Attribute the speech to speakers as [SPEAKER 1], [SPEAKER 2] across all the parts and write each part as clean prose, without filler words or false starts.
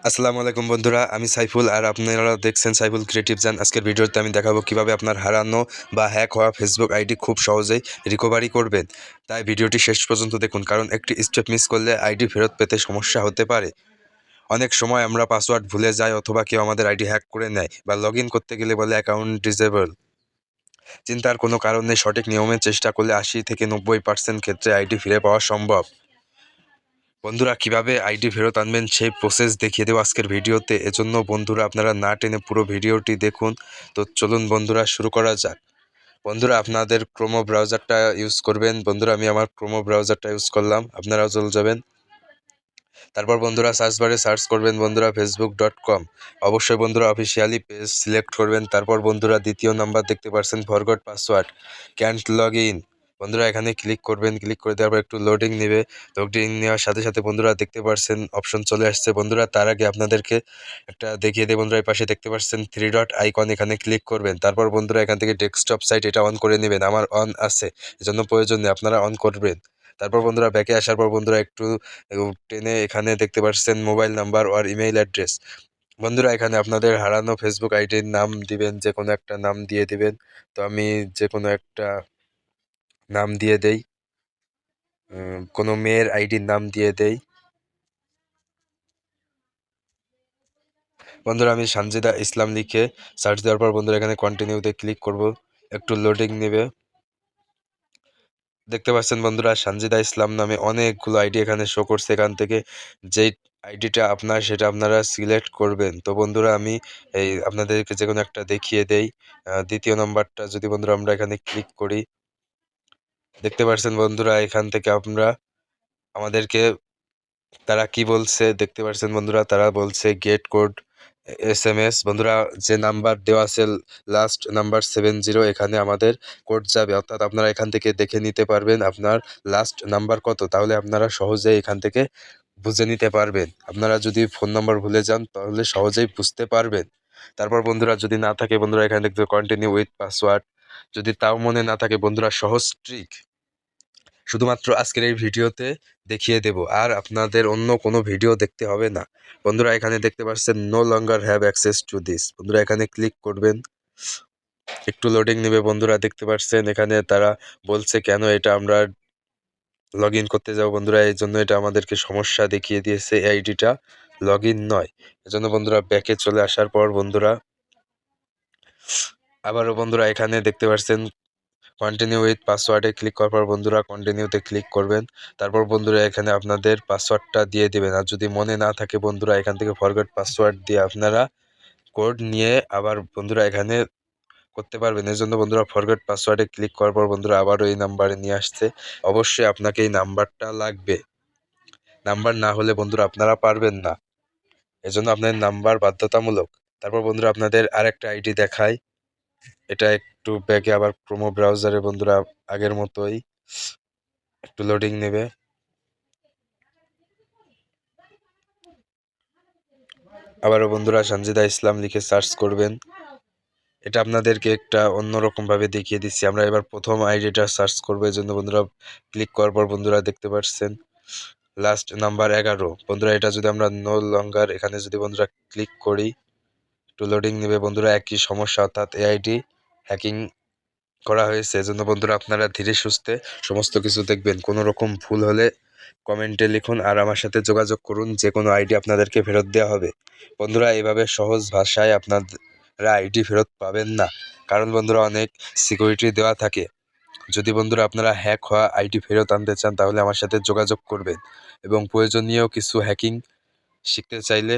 [SPEAKER 1] আসসালামু আলাইকুম বন্ধুরা, আমি সাইফুল আর আপনারা দেখছেন সাইফুল ক্রিয়েটিভ জান। আজকের ভিডিওতে আমি দেখাবো কিভাবে আপনার হারানো বা হ্যাক হওয়া ফেসবুক আইডি খুব সহজেই রিকভারি করবেন। তাই ভিডিওটি শেষ পর্যন্ত দেখুন, কারণ একটি স্টেপ মিস করলে আইডি ফেরত পেতে সমস্যা হতে পারে। অনেক সময় আমরা পাসওয়ার্ড ভুলে যাই অথবা কেউ আমাদের আইডি হ্যাক করে নেয় বা লগ ইন করতে গেলে বলে অ্যাকাউন্ট ডিসেবল। চিন্তার কোনো কারণ নেই, সঠিক নিয়মে চেষ্টা করলে 80 থেকে 90% ক্ষেত্রে আইডি ফিরে পাওয়া সম্ভব। বন্ধুরা, কিভাবে আইডি ফেরত আনবেন সেই প্রসেস দেখিয়ে দেবো আজকের ভিডিওতে। এজন্য বন্ধুরা আপনারা না টেনে পুরো ভিডিওটি দেখুন। তো চলুন বন্ধুরা শুরু করা যাক। বন্ধুরা, আপনাদের ক্রোমো ব্রাউজারটা ইউজ করবেন। বন্ধুরা, আমি আমার ক্রোমো ব্রাউজারটা ইউজ করলাম, আপনারাও চলে যাবেন। তারপর বন্ধুরা সার্চ বারে সার্চ করবেন বন্ধুরা facebook.com। অবশ্যই বন্ধুরা অফিসিয়ালি পেজ সিলেক্ট করবেন। তারপর বন্ধুরা দ্বিতীয় নাম্বার দেখতে পাচ্ছেন forgot password can't log in. বন্ধুরা এখানে ক্লিক করবেন, ক্লিক করে দেওয়ার পর একটু লোডিং নেবে। লোডিং নেওয়ার সাথে সাথে বন্ধুরা দেখতে পাচ্ছেন অপশন চলে আসছে। বন্ধুরা তার আগে আপনাদেরকে একটা দেখিয়ে দেয়। বন্ধুরা এই পাশে দেখতে পাচ্ছেন 3 ডট আইকন, এখানে ক্লিক করবেন। তারপর বন্ধুরা এখান থেকে ডেস্কটপ সাইট এটা অন করে নেবেন। আমার অন আছে, এজন্য প্রয়োজন নেই, আপনারা অন করবেন। তারপর বন্ধুরা ব্যাকে আসার পর বন্ধুরা একটু টেনে এখানে দেখতে পাচ্ছেন মোবাইল নাম্বার আর ইমেইল অ্যাড্রেস। বন্ধুরা এখানে আপনাদের হারানো ফেসবুক আইডির নাম দিবেন, যে কোনো একটা নাম দিয়ে দিবেন। তো আমি যে কোনো একটা নাম দিয়ে দেই, কোনো মেয়ের আইডির নাম দিয়ে দেই। বন্ধুরা আমি সানজিদা ইসলাম লিখে সার্চ দেওয়ার পর বন্ধুরা এখানে কন্টিনিউতে ক্লিক করব। একটু লোডিং নেবে। দেখতে পাচ্ছেন বন্ধুরা সানজিদা ইসলাম নামে অনেকগুলো আইডি এখানে শো করছে। এখান থেকে যেই আইডিটা আপনার সেটা আপনারা সিলেক্ট করবেন। তো বন্ধুরা আমি এই আপনাদেরকে যে কোনো একটা দেখিয়ে দেই। দ্বিতীয় নম্বরটা যদি বন্ধুরা আমরা এখানে ক্লিক করি, দেখতে পাচ্ছেন বন্ধুরা এখান থেকে আমরা আমাদেরকে তারা কি বলছে দেখতে পাচ্ছেন বন্ধুরা, তারা বলছে গেট কোড SMS। বন্ধুরা যে নাম্বার দেওয়া আছে লাস্ট নাম্বার 70, এখানে আমাদের কোড যাবে, অর্থাৎ আপনারা এখান থেকে দেখে নিতে পারবেন আপনার লাস্ট নাম্বার কত। তাহলে আপনারা সহজেই এখান থেকে বুঝে নিতে পারবেন। আপনারা যদি ফোন নাম্বার ভুলে যান তাহলে সহজেই বুঝতে পারবেন। তারপর বন্ধুরা যদি না থাকে বন্ধুরা এখানে দেখতে কন্টিনিউ উইথ পাসওয়ার্ড। যদি তাও মনে না থাকে বন্ধুরা সহজ ট্রিক শুধুমাত্র আজকের এই ভিডিওতে দেখিয়ে দেব, আর আপনাদের অন্য কোনো ভিডিও দেখতে হবে না। বন্ধুরা এখানে দেখতে পাচ্ছেন no longer have access to this. বন্ধুরা এখানে ক্লিক করবেন, একটু লোডিং নেবে। বন্ধুরা দেখতে পাচ্ছেন এখানে তারা বলছে কেন এটা আমরা লগ ইন করতে যাব। বন্ধুরা এই জন্য এটা আমাদেরকে সমস্যা দেখিয়ে দিয়েছে, এই আইডিটা লগ ইন নয়। এজন্য বন্ধুরা ব্যাকে চলে আসার পর বন্ধুরা আবারও বন্ধুরা এখানে দেখতে পাচ্ছেন কন্টিনিউ উইথ পাসওয়ার্ডে ক্লিক করার পর বন্ধুরা কন্টিনিউতে ক্লিক করবেন। তারপর বন্ধুরা এখানে আপনাদের পাসওয়ার্ডটা দিয়ে দেবেন। আর যদি মনে না থাকে বন্ধুরা এখান থেকে ফরগেট পাসওয়ার্ড দিয়ে আপনারা কোড নিয়ে আবার বন্ধুরা এখানে করতে পারবেন। এর জন্য বন্ধুরা ফরগেট পাসওয়ার্ডে ক্লিক করার পর বন্ধুরা আবারও এই নাম্বারে নিয়ে আসছে। অবশ্যই আপনাকে এই নাম্বারটা লাগবে, নাম্বার না হলে বন্ধুরা আপনারা পারবেন না, এজন্য আপনাদের নাম্বার বাধ্যতামূলক। তারপর বন্ধুরা আপনাদের আরেকটা আইডি দেখায়, এটা একটু ব্যাকে আবার ক্রোমো ব্রাউজারে বন্ধুরা আগের মতোই একটু লোডিং নেবে। আবারও বন্ধুরা সানজিদা ইসলাম লিখে সার্চ করবেন। এটা আপনাদেরকে একটা অন্যরকম ভাবে দেখিয়ে দিচ্ছি। আমরা এবার প্রথম আইডিটা সার্চ করবো, এই জন্য বন্ধুরা ক্লিক করার পর বন্ধুরা দেখতে পাচ্ছেন লাস্ট নাম্বার 11। বন্ধুরা এটা যদি আমরা নো লঙ্গার এখানে যদি বন্ধুরা ক্লিক করি, একটু লোডিং নেবে। বন্ধুরা একই সমস্যা, অর্থাৎ এআইডি হ্যাকিং করা হয়েছে। এজন্য বন্ধুরা আপনারা ধীরে সুস্থে সমস্ত কিছু দেখবেন। কোনো রকম ভুল হলে কমেন্টে লিখুন আর আমার সাথে যোগাযোগ করুন, যে কোনো আইডি আপনাদেরকে ফেরত দেওয়া হবে। বন্ধুরা এইভাবে সহজ ভাষায় আপনারা আইডি ফেরত পাবেন না, কারণ বন্ধুরা অনেক সিকিউরিটি দেওয়া থাকে। যদি বন্ধুরা আপনারা হ্যাক হওয়া আইডি ফেরত আনতে চান তাহলে আমার সাথে যোগাযোগ করবেন, এবং প্রয়োজনীয় কিছু হ্যাকিং শিখতে চাইলে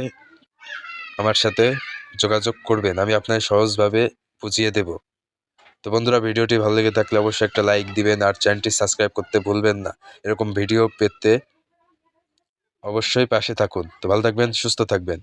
[SPEAKER 1] আমার সাথে যোগাযোগ করবেন, আমি আপনাকে সহজভাবে বুঝিয়ে দেব। তো বন্ধুরা ভিডিওটি ভালো লেগে থাকলে অবশ্যই একটা লাইক দিবেন আর চ্যানেলটি সাবস্ক্রাইব করতে ভুলবেন না। এরকম ভিডিও পেতে অবশ্যই পাশে থাকুন। তো ভালো থাকবেন, সুস্থ থাকবেন।